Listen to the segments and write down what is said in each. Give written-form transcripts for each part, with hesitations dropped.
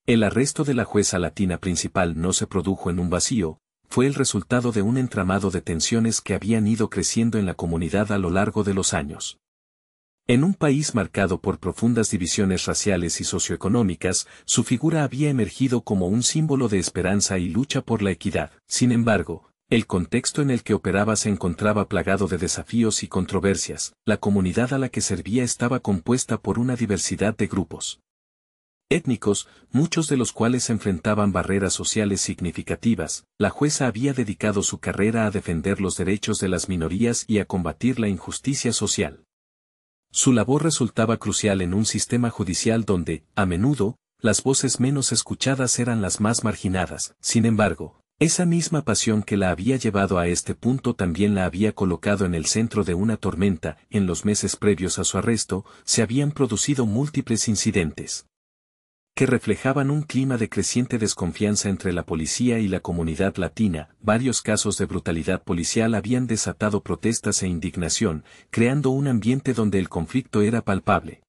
El arresto de la jueza latina principal no se produjo en un vacío, fue el resultado de un entramado de tensiones que habían ido creciendo en la comunidad a lo largo de los años. En un país marcado por profundas divisiones raciales y socioeconómicas, su figura había emergido como un símbolo de esperanza y lucha por la equidad. Sin embargo, el contexto en el que operaba se encontraba plagado de desafíos y controversias. La comunidad a la que servía estaba compuesta por una diversidad de grupos étnicos, muchos de los cuales enfrentaban barreras sociales significativas. La jueza había dedicado su carrera a defender los derechos de las minorías y a combatir la injusticia social. Su labor resultaba crucial en un sistema judicial donde, a menudo, las voces menos escuchadas eran las más marginadas. Sin embargo, esa misma pasión que la había llevado a este punto también la había colocado en el centro de una tormenta. En los meses previos a su arresto, se habían producido múltiples incidentes que reflejaban un clima de creciente desconfianza entre la policía y la comunidad latina. Varios casos de brutalidad policial habían desatado protestas e indignación, creando un ambiente donde el conflicto era palpable.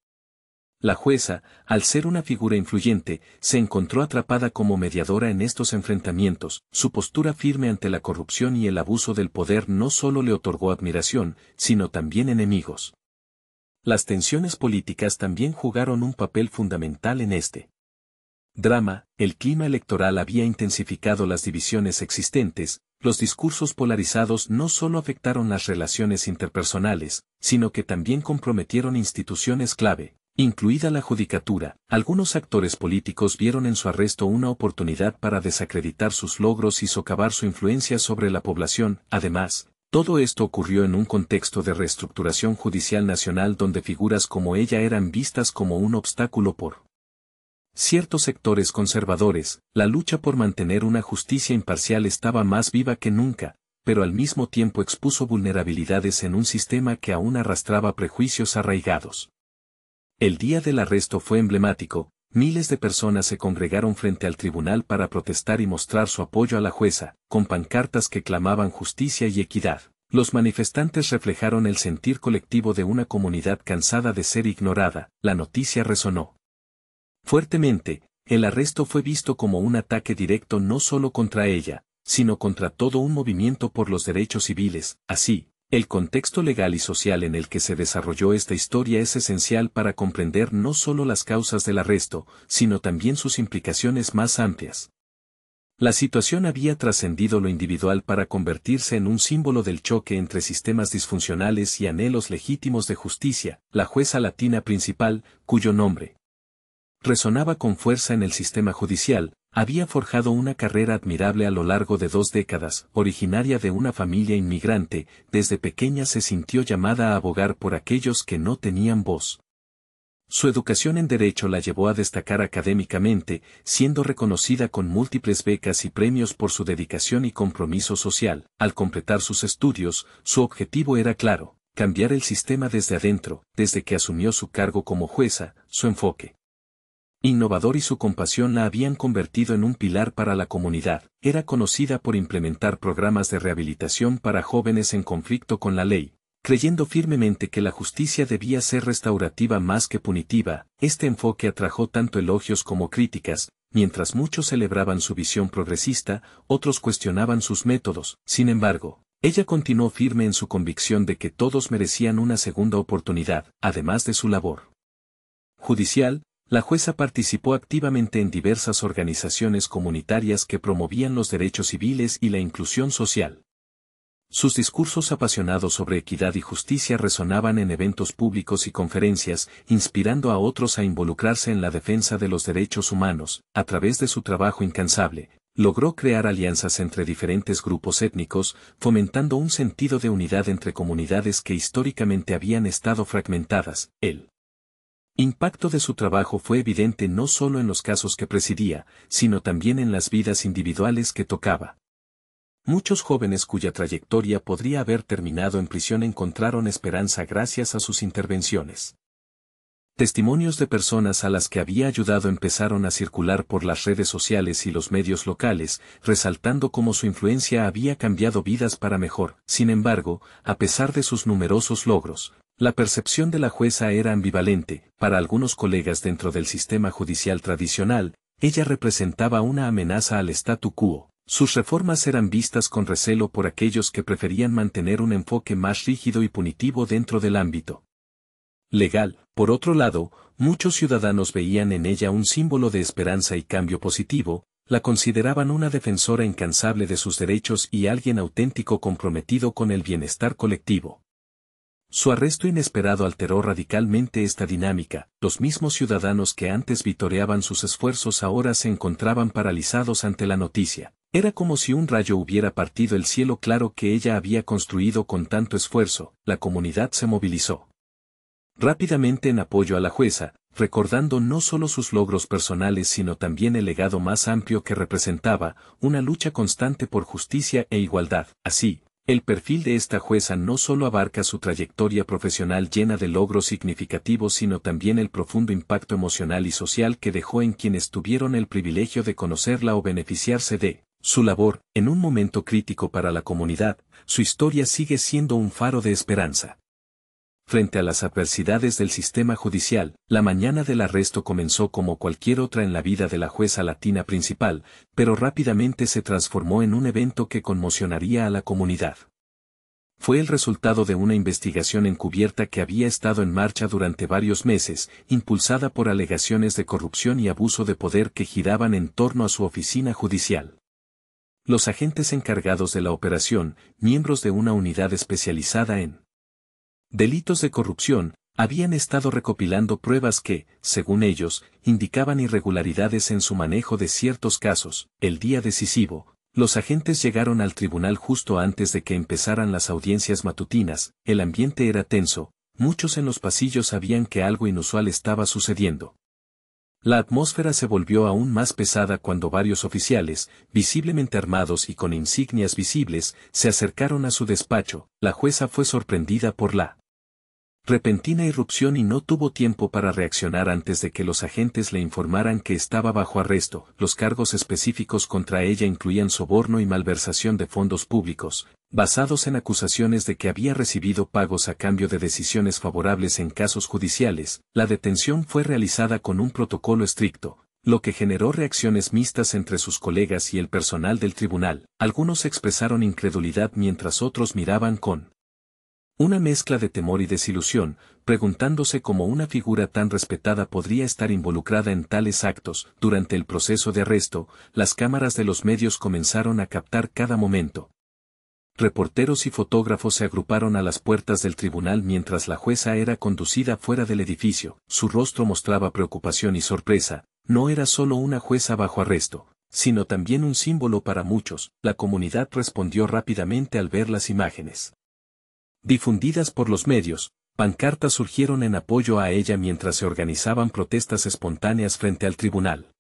La jueza, al ser una figura influyente, se encontró atrapada como mediadora en estos enfrentamientos. Su postura firme ante la corrupción y el abuso del poder no solo le otorgó admiración, sino también enemigos. Las tensiones políticas también jugaron un papel fundamental en este drama. El clima electoral había intensificado las divisiones existentes. Los discursos polarizados no solo afectaron las relaciones interpersonales, sino que también comprometieron instituciones clave, incluida la judicatura. Algunos actores políticos vieron en su arresto una oportunidad para desacreditar sus logros y socavar su influencia sobre la población. Además, todo esto ocurrió en un contexto de reestructuración judicial nacional donde figuras como ella eran vistas como un obstáculo por ciertos sectores conservadores. La lucha por mantener una justicia imparcial estaba más viva que nunca, pero al mismo tiempo expuso vulnerabilidades en un sistema que aún arrastraba prejuicios arraigados. El día del arresto fue emblemático. Miles de personas se congregaron frente al tribunal para protestar y mostrar su apoyo a la jueza, con pancartas que clamaban justicia y equidad. Los manifestantes reflejaron el sentir colectivo de una comunidad cansada de ser ignorada. La noticia resonó fuertemente. El arresto fue visto como un ataque directo no solo contra ella, sino contra todo un movimiento por los derechos civiles. Así, el contexto legal y social en el que se desarrolló esta historia es esencial para comprender no solo las causas del arresto, sino también sus implicaciones más amplias. La situación había trascendido lo individual para convertirse en un símbolo del choque entre sistemas disfuncionales y anhelos legítimos de justicia. La jueza latina principal, cuyo nombre resonaba con fuerza en el sistema judicial, había forjado una carrera admirable a lo largo de 2 décadas. Originaria de una familia inmigrante, desde pequeña se sintió llamada a abogar por aquellos que no tenían voz. Su educación en Derecho la llevó a destacar académicamente, siendo reconocida con múltiples becas y premios por su dedicación y compromiso social. Al completar sus estudios, su objetivo era claro: cambiar el sistema desde adentro. Desde que asumió su cargo como jueza, su enfoque innovador y su compasión la habían convertido en un pilar para la comunidad. Era conocida por implementar programas de rehabilitación para jóvenes en conflicto con la ley, creyendo firmemente que la justicia debía ser restaurativa más que punitiva. Este enfoque atrajo tanto elogios como críticas. Mientras muchos celebraban su visión progresista, otros cuestionaban sus métodos. Sin embargo, ella continuó firme en su convicción de que todos merecían una segunda oportunidad. Además de su labor judicial, la jueza participó activamente en diversas organizaciones comunitarias que promovían los derechos civiles y la inclusión social. Sus discursos apasionados sobre equidad y justicia resonaban en eventos públicos y conferencias, inspirando a otros a involucrarse en la defensa de los derechos humanos. A través de su trabajo incansable, logró crear alianzas entre diferentes grupos étnicos, fomentando un sentido de unidad entre comunidades que históricamente habían estado fragmentadas. El impacto de su trabajo fue evidente no solo en los casos que presidía, sino también en las vidas individuales que tocaba. Muchos jóvenes cuya trayectoria podría haber terminado en prisión encontraron esperanza gracias a sus intervenciones. Testimonios de personas a las que había ayudado empezaron a circular por las redes sociales y los medios locales, resaltando cómo su influencia había cambiado vidas para mejor. Sin embargo, a pesar de sus numerosos logros, la percepción de la jueza era ambivalente. Para algunos colegas dentro del sistema judicial tradicional, ella representaba una amenaza al statu quo. Sus reformas eran vistas con recelo por aquellos que preferían mantener un enfoque más rígido y punitivo dentro del ámbito legal. Por otro lado, muchos ciudadanos veían en ella un símbolo de esperanza y cambio positivo, la consideraban una defensora incansable de sus derechos y alguien auténtico comprometido con el bienestar colectivo. Su arresto inesperado alteró radicalmente esta dinámica. Los mismos ciudadanos que antes vitoreaban sus esfuerzos ahora se encontraban paralizados ante la noticia. Era como si un rayo hubiera partido el cielo claro que ella había construido con tanto esfuerzo. La comunidad se movilizó rápidamente en apoyo a la jueza, recordando no solo sus logros personales sino también el legado más amplio que representaba, una lucha constante por justicia e igualdad. Así, el perfil de esta jueza no solo abarca su trayectoria profesional llena de logros significativos sino también el profundo impacto emocional y social que dejó en quienes tuvieron el privilegio de conocerla o beneficiarse de su labor. En un momento crítico para la comunidad, su historia sigue siendo un faro de esperanza. Frente a las adversidades del sistema judicial, la mañana del arresto comenzó como cualquier otra en la vida de la jueza latina principal, pero rápidamente se transformó en un evento que conmocionaría a la comunidad. Fue el resultado de una investigación encubierta que había estado en marcha durante varios meses, impulsada por alegaciones de corrupción y abuso de poder que giraban en torno a su oficina judicial. Los agentes encargados de la operación, miembros de una unidad especializada en delitos de corrupción, habían estado recopilando pruebas que, según ellos, indicaban irregularidades en su manejo de ciertos casos. El día decisivo, los agentes llegaron al tribunal justo antes de que empezaran las audiencias matutinas. El ambiente era tenso, muchos en los pasillos sabían que algo inusual estaba sucediendo. La atmósfera se volvió aún más pesada cuando varios oficiales, visiblemente armados y con insignias visibles, se acercaron a su despacho. La jueza fue sorprendida por la repentina irrupción y no tuvo tiempo para reaccionar antes de que los agentes le informaran que estaba bajo arresto. Los cargos específicos contra ella incluían soborno y malversación de fondos públicos, basados en acusaciones de que había recibido pagos a cambio de decisiones favorables en casos judiciales. La detención fue realizada con un protocolo estricto, lo que generó reacciones mixtas entre sus colegas y el personal del tribunal. Algunos expresaron incredulidad mientras otros miraban con una mezcla de temor y desilusión, preguntándose cómo una figura tan respetada podría estar involucrada en tales actos. Durante el proceso de arresto, las cámaras de los medios comenzaron a captar cada momento. Reporteros y fotógrafos se agruparon a las puertas del tribunal mientras la jueza era conducida fuera del edificio. Su rostro mostraba preocupación y sorpresa. No era solo una jueza bajo arresto, sino también un símbolo para muchos. La comunidad respondió rápidamente al ver las imágenes difundidas por los medios. Pancartas surgieron en apoyo a ella mientras se organizaban protestas espontáneas frente al tribunal.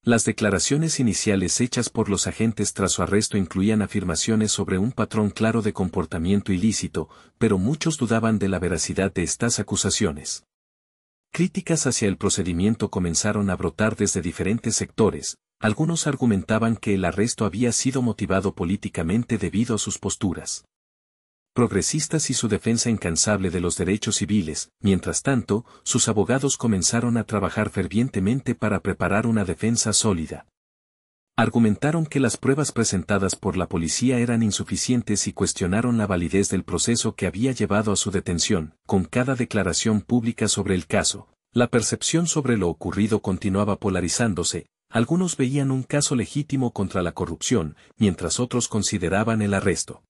Las declaraciones iniciales hechas por los agentes tras su arresto incluían afirmaciones sobre un patrón claro de comportamiento ilícito, pero muchos dudaban de la veracidad de estas acusaciones. Críticas hacia el procedimiento comenzaron a brotar desde diferentes sectores. Algunos argumentaban que el arresto había sido motivado políticamente debido a sus posturas progresistas y su defensa incansable de los derechos civiles. Mientras tanto, sus abogados comenzaron a trabajar fervientemente para preparar una defensa sólida. Argumentaron que las pruebas presentadas por la policía eran insuficientes y cuestionaron la validez del proceso que había llevado a su detención. Con cada declaración pública sobre el caso, la percepción sobre lo ocurrido continuaba polarizándose. Algunos veían un caso legítimo contra la corrupción, mientras otros consideraban el arresto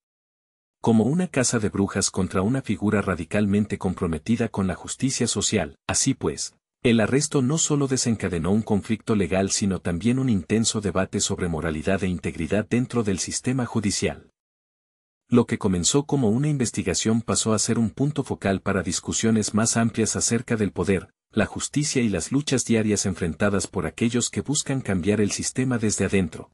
como una caza de brujas contra una figura radicalmente comprometida con la justicia social. Así pues, el arresto no solo desencadenó un conflicto legal sino también un intenso debate sobre moralidad e integridad dentro del sistema judicial. Lo que comenzó como una investigación pasó a ser un punto focal para discusiones más amplias acerca del poder, la justicia y las luchas diarias enfrentadas por aquellos que buscan cambiar el sistema desde adentro.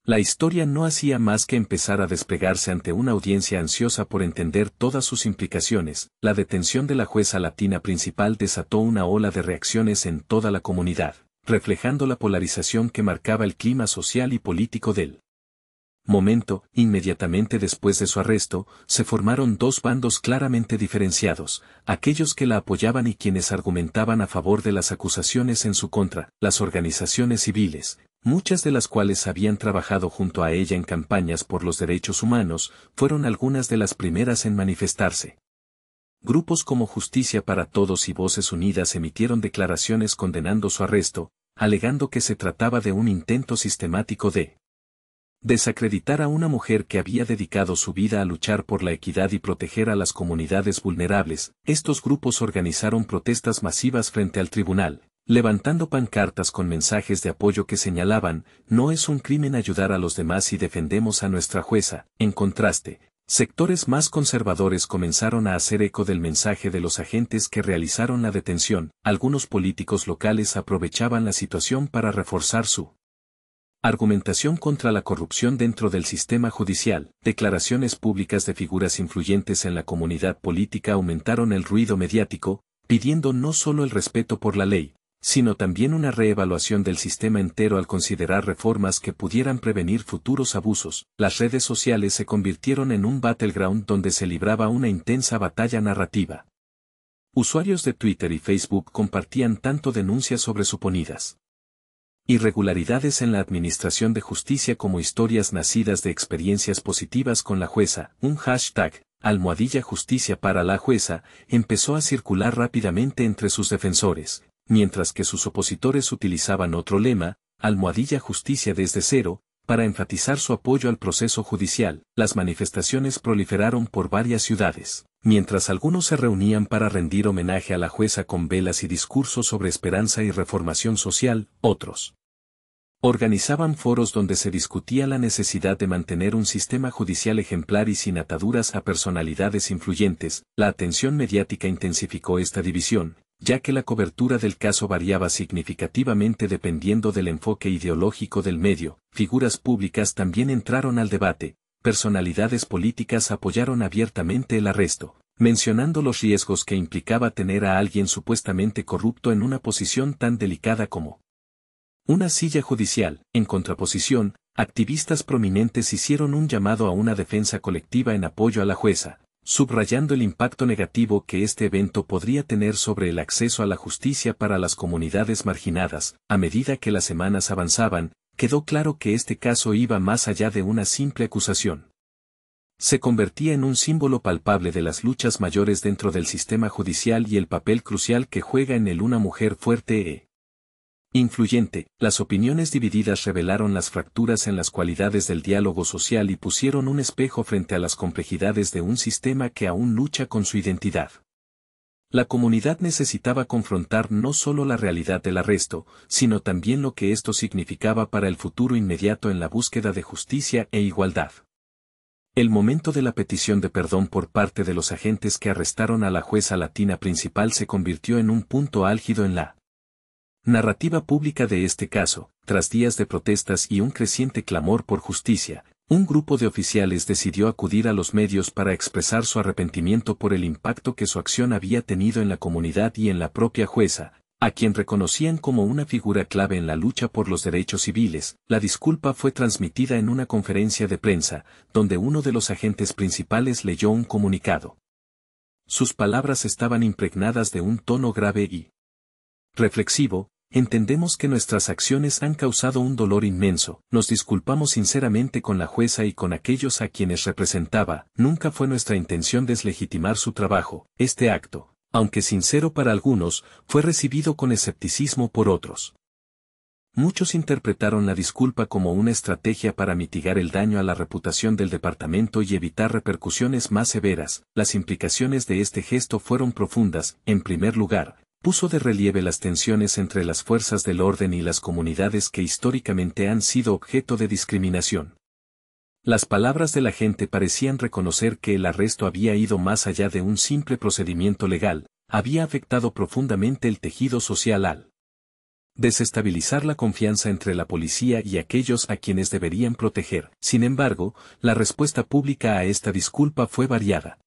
La historia no hacía más que empezar a desplegarse ante una audiencia ansiosa por entender todas sus implicaciones. La detención de la jueza latina principal desató una ola de reacciones en toda la comunidad, reflejando la polarización que marcaba el clima social y político del momento, inmediatamente después de su arresto, se formaron dos bandos claramente diferenciados, aquellos que la apoyaban y quienes argumentaban a favor de las acusaciones en su contra, las organizaciones civiles, muchas de las cuales habían trabajado junto a ella en campañas por los derechos humanos, fueron algunas de las primeras en manifestarse. Grupos como Justicia para Todos y Voces Unidas emitieron declaraciones condenando su arresto, alegando que se trataba de un intento sistemático de desacreditar a una mujer que había dedicado su vida a luchar por la equidad y proteger a las comunidades vulnerables. Estos grupos organizaron protestas masivas frente al tribunal, levantando pancartas con mensajes de apoyo que señalaban: no es un crimen ayudar a los demás y defendemos a nuestra jueza. En contraste, sectores más conservadores comenzaron a hacer eco del mensaje de los agentes que realizaron la detención. Algunos políticos locales aprovechaban la situación para reforzar su argumentación contra la corrupción dentro del sistema judicial. Declaraciones públicas de figuras influyentes en la comunidad política aumentaron el ruido mediático, pidiendo no solo el respeto por la ley, sino también una reevaluación del sistema entero al considerar reformas que pudieran prevenir futuros abusos. Las redes sociales se convirtieron en un battleground donde se libraba una intensa batalla narrativa. Usuarios de Twitter y Facebook compartían tanto denuncias sobre suponidas irregularidades en la administración de justicia como historias nacidas de experiencias positivas con la jueza. Un hashtag, #justicia para la jueza, empezó a circular rápidamente entre sus defensores, mientras que sus opositores utilizaban otro lema, #justicia desde cero, para enfatizar su apoyo al proceso judicial. Las manifestaciones proliferaron por varias ciudades, mientras algunos se reunían para rendir homenaje a la jueza con velas y discursos sobre esperanza y reformación social. Otros organizaban foros donde se discutía la necesidad de mantener un sistema judicial ejemplar y sin ataduras a personalidades influyentes. La atención mediática intensificó esta división, ya que la cobertura del caso variaba significativamente dependiendo del enfoque ideológico del medio. Figuras públicas también entraron al debate. Personalidades políticas apoyaron abiertamente el arresto, mencionando los riesgos que implicaba tener a alguien supuestamente corrupto en una posición tan delicada como una silla judicial. En contraposición, activistas prominentes hicieron un llamado a una defensa colectiva en apoyo a la jueza, subrayando el impacto negativo que este evento podría tener sobre el acceso a la justicia para las comunidades marginadas. A medida que las semanas avanzaban, quedó claro que este caso iba más allá de una simple acusación. Se convertía en un símbolo palpable de las luchas mayores dentro del sistema judicial y el papel crucial que juega en él una mujer fuerte e influyente. Las opiniones divididas revelaron las fracturas en las cualidades del diálogo social y pusieron un espejo frente a las complejidades de un sistema que aún lucha con su identidad. La comunidad necesitaba confrontar no solo la realidad del arresto, sino también lo que esto significaba para el futuro inmediato en la búsqueda de justicia e igualdad. El momento de la petición de perdón por parte de los agentes que arrestaron a la jueza latina principal se convirtió en un punto álgido en la narrativa pública de este caso. Tras días de protestas y un creciente clamor por justicia, un grupo de oficiales decidió acudir a los medios para expresar su arrepentimiento por el impacto que su acción había tenido en la comunidad y en la propia jueza, a quien reconocían como una figura clave en la lucha por los derechos civiles. La disculpa fue transmitida en una conferencia de prensa, donde uno de los agentes principales leyó un comunicado. Sus palabras estaban impregnadas de un tono grave y reflexivo. Entendemos que nuestras acciones han causado un dolor inmenso. Nos disculpamos sinceramente con la jueza y con aquellos a quienes representaba. Nunca fue nuestra intención deslegitimar su trabajo. Este acto, aunque sincero para algunos, fue recibido con escepticismo por otros. Muchos interpretaron la disculpa como una estrategia para mitigar el daño a la reputación del departamento y evitar repercusiones más severas. Las implicaciones de este gesto fueron profundas. En primer lugar, puso de relieve las tensiones entre las fuerzas del orden y las comunidades que históricamente han sido objeto de discriminación. Las palabras de la gente parecían reconocer que el arresto había ido más allá de un simple procedimiento legal, había afectado profundamente el tejido social al desestabilizar la confianza entre la policía y aquellos a quienes deberían proteger. Sin embargo, la respuesta pública a esta disculpa fue variada.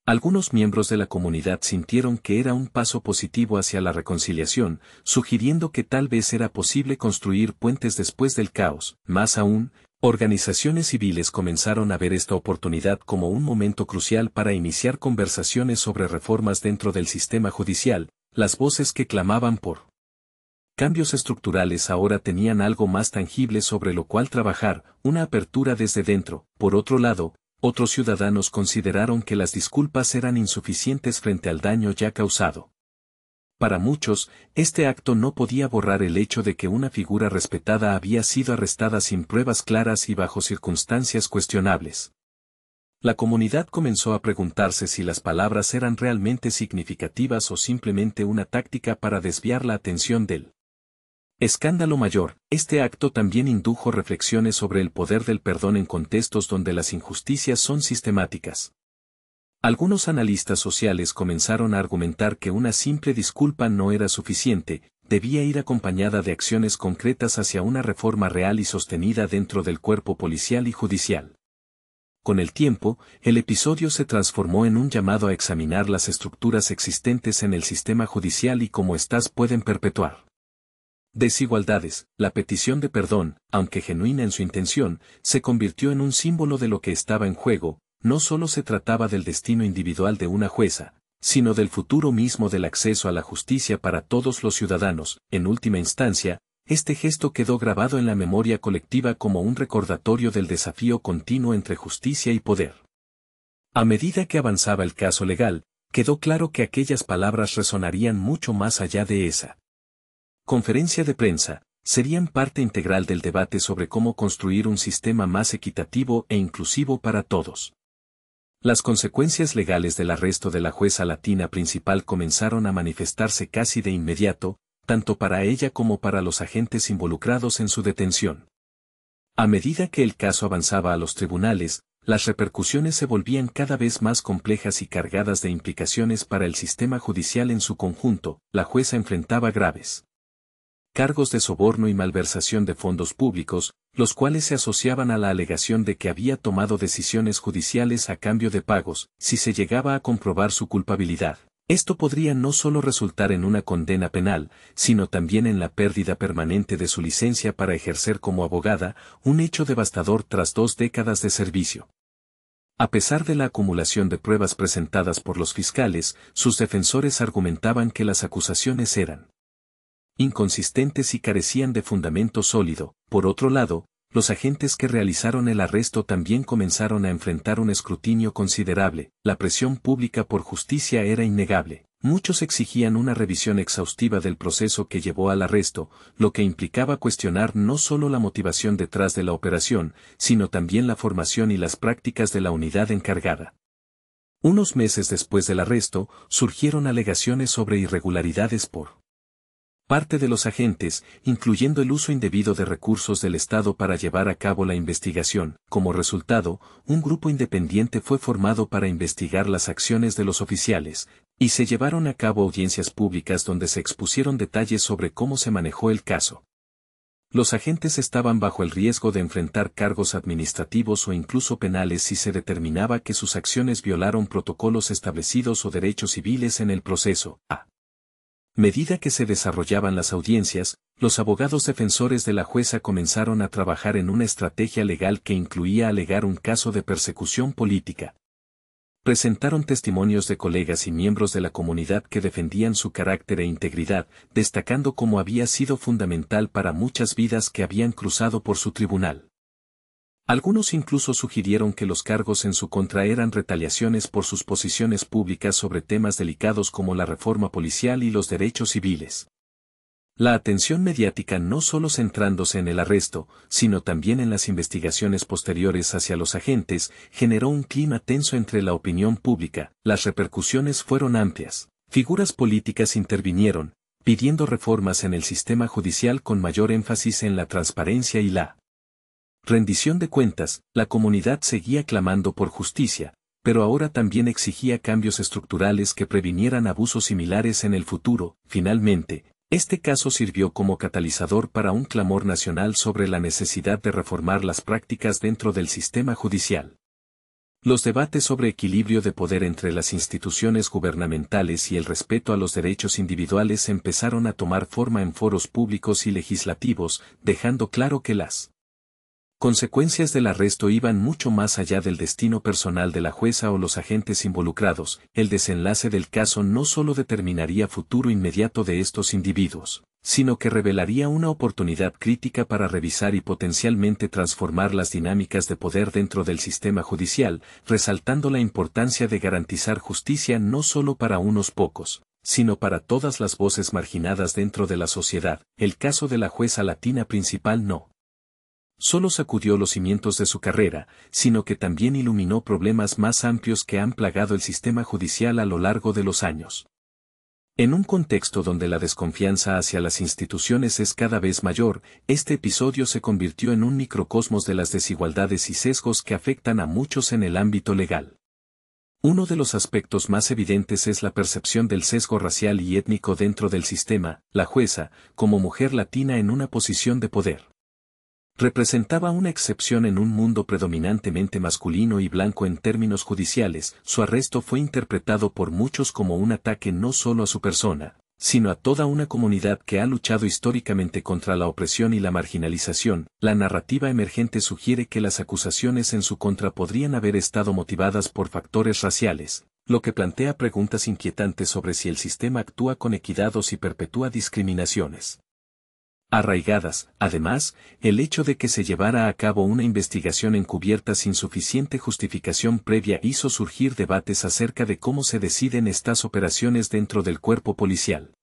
Algunos miembros de la comunidad sintieron que era un paso positivo hacia la reconciliación, sugiriendo que tal vez era posible construir puentes después del caos. Más aún, Organizaciones civiles comenzaron a ver esta oportunidad como un momento crucial para iniciar conversaciones sobre reformas dentro del sistema judicial. Las voces que clamaban por cambios estructurales ahora tenían algo más tangible sobre lo cual trabajar, una apertura desde dentro. Por otro lado, otros ciudadanos consideraron que las disculpas eran insuficientes frente al daño ya causado. Para muchos, este acto no podía borrar el hecho de que una figura respetada había sido arrestada sin pruebas claras y bajo circunstancias cuestionables. La comunidad comenzó a preguntarse si las palabras eran realmente significativas o simplemente una táctica para desviar la atención del escándalo mayor. Este acto también indujo reflexiones sobre el poder del perdón en contextos donde las injusticias son sistemáticas. Algunos analistas sociales comenzaron a argumentar que una simple disculpa no era suficiente, debía ir acompañada de acciones concretas hacia una reforma real y sostenida dentro del cuerpo policial y judicial. Con el tiempo, el episodio se transformó en un llamado a examinar las estructuras existentes en el sistema judicial y cómo éstas pueden perpetuar desigualdades. La petición de perdón, aunque genuina en su intención, se convirtió en un símbolo de lo que estaba en juego. No solo se trataba del destino individual de una jueza, sino del futuro mismo del acceso a la justicia para todos los ciudadanos. En última instancia, este gesto quedó grabado en la memoria colectiva como un recordatorio del desafío continuo entre justicia y poder. A medida que avanzaba el caso legal, quedó claro que aquellas palabras resonarían mucho más allá de esa conferencia de prensa, serían parte integral del debate sobre cómo construir un sistema más equitativo e inclusivo para todos. Las consecuencias legales del arresto de la jueza latina principal comenzaron a manifestarse casi de inmediato, tanto para ella como para los agentes involucrados en su detención. A medida que el caso avanzaba a los tribunales, las repercusiones se volvían cada vez más complejas y cargadas de implicaciones para el sistema judicial en su conjunto. La jueza enfrentaba graves cargos de soborno y malversación de fondos públicos, los cuales se asociaban a la alegación de que había tomado decisiones judiciales a cambio de pagos. Si se llegaba a comprobar su culpabilidad, esto podría no solo resultar en una condena penal, sino también en la pérdida permanente de su licencia para ejercer como abogada, un hecho devastador tras 2 décadas de servicio. A pesar de la acumulación de pruebas presentadas por los fiscales, sus defensores argumentaban que las acusaciones eran inconsistentes y carecían de fundamento sólido. Por otro lado, los agentes que realizaron el arresto también comenzaron a enfrentar un escrutinio considerable. La presión pública por justicia era innegable. Muchos exigían una revisión exhaustiva del proceso que llevó al arresto, lo que implicaba cuestionar no solo la motivación detrás de la operación, sino también la formación y las prácticas de la unidad encargada. Unos meses después del arresto, surgieron alegaciones sobre irregularidades por parte de los agentes, incluyendo el uso indebido de recursos del Estado para llevar a cabo la investigación. Como resultado, un grupo independiente fue formado para investigar las acciones de los oficiales, y se llevaron a cabo audiencias públicas donde se expusieron detalles sobre cómo se manejó el caso. Los agentes estaban bajo el riesgo de enfrentar cargos administrativos o incluso penales si se determinaba que sus acciones violaron protocolos establecidos o derechos civiles en el proceso. A medida que se desarrollaban las audiencias, los abogados defensores de la jueza comenzaron a trabajar en una estrategia legal que incluía alegar un caso de persecución política. Presentaron testimonios de colegas y miembros de la comunidad que defendían su carácter e integridad, destacando cómo había sido fundamental para muchas vidas que habían cruzado por su tribunal. Algunos incluso sugirieron que los cargos en su contra eran retaliaciones por sus posiciones públicas sobre temas delicados como la reforma policial y los derechos civiles. La atención mediática no solo centrándose en el arresto, sino también en las investigaciones posteriores hacia los agentes, generó un clima tenso entre la opinión pública. Las repercusiones fueron amplias. Figuras políticas intervinieron, pidiendo reformas en el sistema judicial con mayor énfasis en la transparencia y la rendición de cuentas. La comunidad seguía clamando por justicia, pero ahora también exigía cambios estructurales que previnieran abusos similares en el futuro. Finalmente, este caso sirvió como catalizador para un clamor nacional sobre la necesidad de reformar las prácticas dentro del sistema judicial. Los debates sobre equilibrio de poder entre las instituciones gubernamentales y el respeto a los derechos individuales empezaron a tomar forma en foros públicos y legislativos, dejando claro que las Consecuencias del arresto iban mucho más allá del destino personal de la jueza o los agentes involucrados. El desenlace del caso no solo determinaría futuro inmediato de estos individuos, sino que revelaría una oportunidad crítica para revisar y potencialmente transformar las dinámicas de poder dentro del sistema judicial, resaltando la importancia de garantizar justicia no solo para unos pocos, sino para todas las voces marginadas dentro de la sociedad. El caso de la jueza latina principal no solo sacudió los cimientos de su carrera, sino que también iluminó problemas más amplios que han plagado el sistema judicial a lo largo de los años. En un contexto donde la desconfianza hacia las instituciones es cada vez mayor, este episodio se convirtió en un microcosmos de las desigualdades y sesgos que afectan a muchos en el ámbito legal. Uno de los aspectos más evidentes es la percepción del sesgo racial y étnico dentro del sistema. La jueza, como mujer latina en una posición de poder, representaba una excepción en un mundo predominantemente masculino y blanco en términos judiciales. Su arresto fue interpretado por muchos como un ataque no solo a su persona, sino a toda una comunidad que ha luchado históricamente contra la opresión y la marginalización. La narrativa emergente sugiere que las acusaciones en su contra podrían haber estado motivadas por factores raciales, lo que plantea preguntas inquietantes sobre si el sistema actúa con equidad o si perpetúa discriminaciones arraigadas. Además, el hecho de que se llevara a cabo una investigación encubierta sin suficiente justificación previa hizo surgir debates acerca de cómo se deciden estas operaciones dentro del cuerpo policial.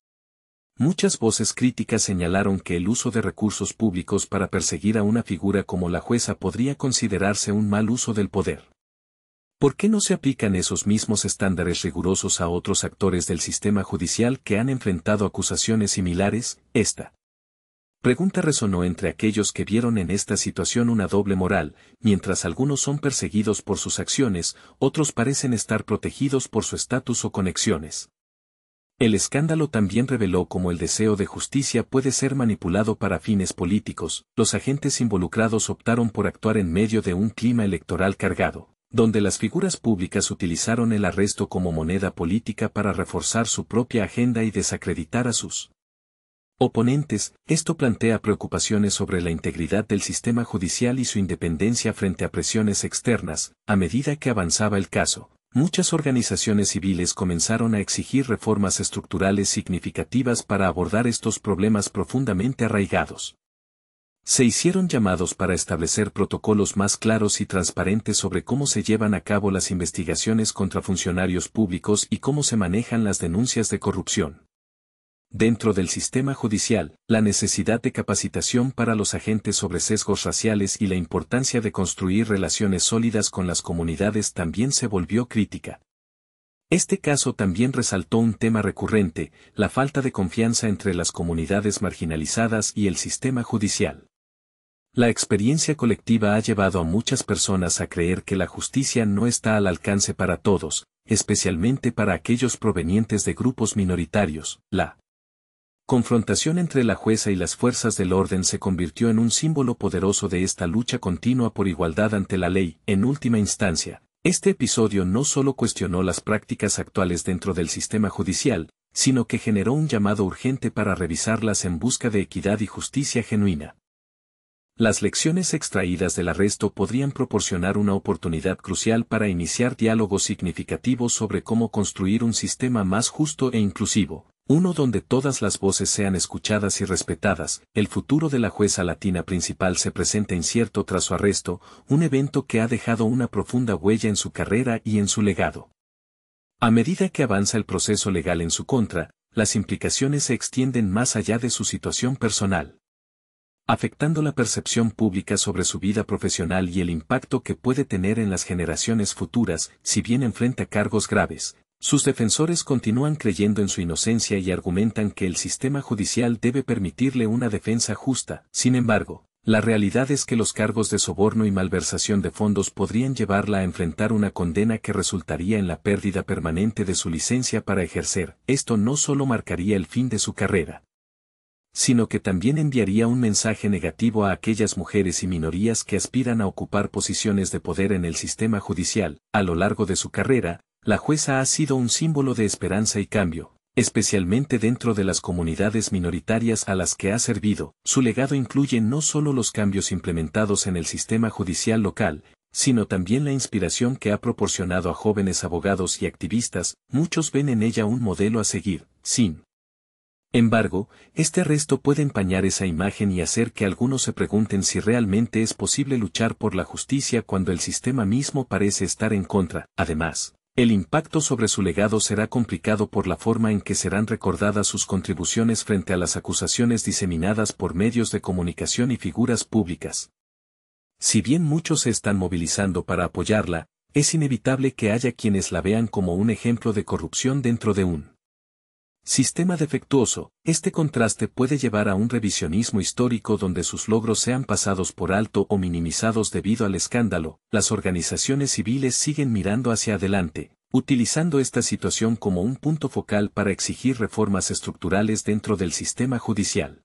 Muchas voces críticas señalaron que el uso de recursos públicos para perseguir a una figura como la jueza podría considerarse un mal uso del poder. ¿Por qué no se aplican esos mismos estándares rigurosos a otros actores del sistema judicial que han enfrentado acusaciones similares? Esta pregunta resonó entre aquellos que vieron en esta situación una doble moral. Mientras algunos son perseguidos por sus acciones, otros parecen estar protegidos por su estatus o conexiones. El escándalo también reveló cómo el deseo de justicia puede ser manipulado para fines políticos. Los agentes involucrados optaron por actuar en medio de un clima electoral cargado, donde las figuras públicas utilizaron el arresto como moneda política para reforzar su propia agenda y desacreditar a sus oponentes. Esto plantea preocupaciones sobre la integridad del sistema judicial y su independencia frente a presiones externas. A medida que avanzaba el caso, muchas organizaciones civiles comenzaron a exigir reformas estructurales significativas para abordar estos problemas profundamente arraigados. Se hicieron llamados para establecer protocolos más claros y transparentes sobre cómo se llevan a cabo las investigaciones contra funcionarios públicos y cómo se manejan las denuncias de corrupción. Dentro del sistema judicial, la necesidad de capacitación para los agentes sobre sesgos raciales y la importancia de construir relaciones sólidas con las comunidades también se volvió crítica. Este caso también resaltó un tema recurrente: la falta de confianza entre las comunidades marginalizadas y el sistema judicial. La experiencia colectiva ha llevado a muchas personas a creer que la justicia no está al alcance para todos, especialmente para aquellos provenientes de grupos minoritarios. La confrontación entre la jueza y las fuerzas del orden se convirtió en un símbolo poderoso de esta lucha continua por igualdad ante la ley. En última instancia, este episodio no solo cuestionó las prácticas actuales dentro del sistema judicial, sino que generó un llamado urgente para revisarlas en busca de equidad y justicia genuina. Las lecciones extraídas del arresto podrían proporcionar una oportunidad crucial para iniciar diálogos significativos sobre cómo construir un sistema más justo e inclusivo, uno donde todas las voces sean escuchadas y respetadas. El futuro de la jueza latina principal se presenta incierto tras su arresto, un evento que ha dejado una profunda huella en su carrera y en su legado. A medida que avanza el proceso legal en su contra, las implicaciones se extienden más allá de su situación personal, afectando la percepción pública sobre su vida profesional y el impacto que puede tener en las generaciones futuras. Si bien enfrenta cargos graves, sus defensores continúan creyendo en su inocencia y argumentan que el sistema judicial debe permitirle una defensa justa. Sin embargo, la realidad es que los cargos de soborno y malversación de fondos podrían llevarla a enfrentar una condena que resultaría en la pérdida permanente de su licencia para ejercer. Esto no solo marcaría el fin de su carrera, sino que también enviaría un mensaje negativo a aquellas mujeres y minorías que aspiran a ocupar posiciones de poder en el sistema judicial. A lo largo de su carrera, la jueza ha sido un símbolo de esperanza y cambio, Especialmente dentro de las comunidades minoritarias a las que ha servido, su legado incluye no solo los cambios implementados en el sistema judicial local, sino también la inspiración que ha proporcionado a jóvenes abogados y activistas. Muchos ven en ella un modelo a seguir. Sin embargo, este arresto puede empañar esa imagen y hacer que algunos se pregunten si realmente es posible luchar por la justicia cuando el sistema mismo parece estar en contra. Además, el impacto sobre su legado será complicado por la forma en que serán recordadas sus contribuciones frente a las acusaciones diseminadas por medios de comunicación y figuras públicas. Si bien muchos se están movilizando para apoyarla, es inevitable que haya quienes la vean como un ejemplo de corrupción dentro de un sistema defectuoso. Este contraste puede llevar a un revisionismo histórico donde sus logros sean pasados por alto o minimizados debido al escándalo. Las organizaciones civiles siguen mirando hacia adelante, utilizando esta situación como un punto focal para exigir reformas estructurales dentro del sistema judicial.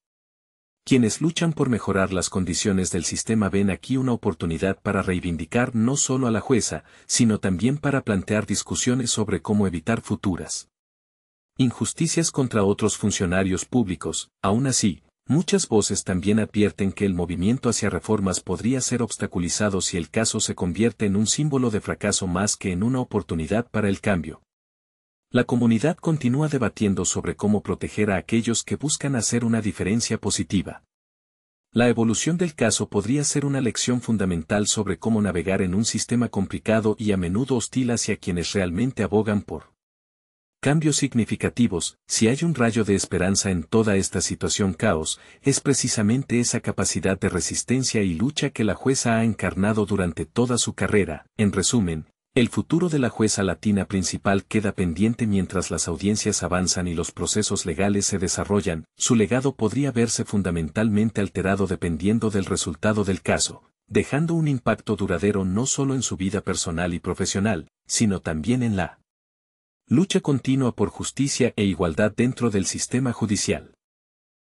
Quienes luchan por mejorar las condiciones del sistema ven aquí una oportunidad para reivindicar no solo a la jueza, sino también para plantear discusiones sobre cómo evitar futuras injusticias contra otros funcionarios públicos. Aún así, muchas voces también advierten que el movimiento hacia reformas podría ser obstaculizado si el caso se convierte en un símbolo de fracaso más que en una oportunidad para el cambio. La comunidad continúa debatiendo sobre cómo proteger a aquellos que buscan hacer una diferencia positiva. La evolución del caso podría ser una lección fundamental sobre cómo navegar en un sistema complicado y a menudo hostil hacia quienes realmente abogan por cambios significativos. Si hay un rayo de esperanza en toda esta situación caos, es precisamente esa capacidad de resistencia y lucha que la jueza ha encarnado durante toda su carrera. En resumen, el futuro de la jueza latina principal queda pendiente mientras las audiencias avanzan y los procesos legales se desarrollan. Su legado podría verse fundamentalmente alterado dependiendo del resultado del caso, dejando un impacto duradero no solo en su vida personal y profesional, sino también en la lucha continua por justicia e igualdad dentro del sistema judicial.